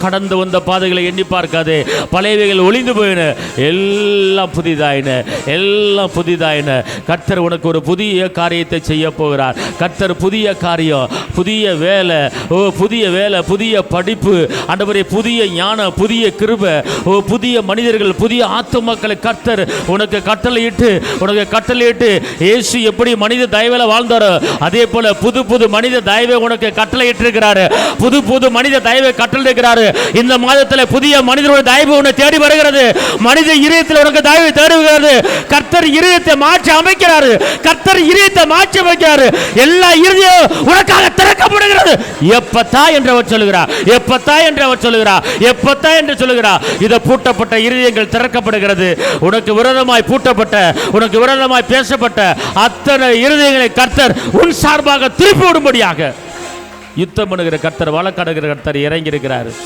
கடந்து வந்த பாதைகளை எண்ணி பார்க்காதே. பழையவைகள் ஒளிந்து போயின, எல்லாம் புதிதாயின, எல்லாம் புதிதாயின. கர்த்தர் உனக்கு ஒரு புதிய காரியத்தை செய்ய போகிறார். கர்த்தர் புதிய காரியம், புதிய வேலை, புதிய வேலை, புதிய படிப்பு, ஆண்டவரே புதிய ஞானம், புதிய கிருபை, புதிய மனிதர்கள், புதிய ஆத்துமாக்களை கர்த்தர் உனக்கு கட்டளையிட்டு இயேசு எப்படி மனித தயவுல வாழ்ந்தாரோ அதே போல புது புது மனித தயவை உனக்கு கட்டளையிட்டு இருக்கிறாரு. புது புது மனித தயவை கட்டளையிடுகிறாரு. இந்த மாதத்தில் புதிய மனிதனுடைய தயவு உன்னை தேடி வருகிறது. மனித இதயத்தில் உனக்கு தயவு தேடுகிறது. கர்த்தர் இதயத்தை மாற்றி அமைக்கிறாரு. கர்த்தர் இதயத்தை மாற்றி அமைக்கிறாரு. எல்லா இதயம் உனக்காக திறக்கப்படுகிறது. எப்பத்தா என்றவர் சொல்லுகிறார், எப்பத்தா என்றவர் சொல்லுகிறார், எப்பத்தா என்று சொல்லுகிறார். இத பூட்டப்பட்ட இதயங்கள் திறக்கப்படுகிறது. உனக்கு விரோதமாய் பூட்டப்பட்ட, உனக்கு விரோதமாய் பேசப்பட்ட அத்தனை இருதயங்களை கர்த்தர் உன் சார்பாக திருப்பி விடும்படியாக யுத்தம் பண்ணுகிற கர்த்தர், வழக்காடுகிற கர்த்தர் இறங்கி இருக்கிறார்.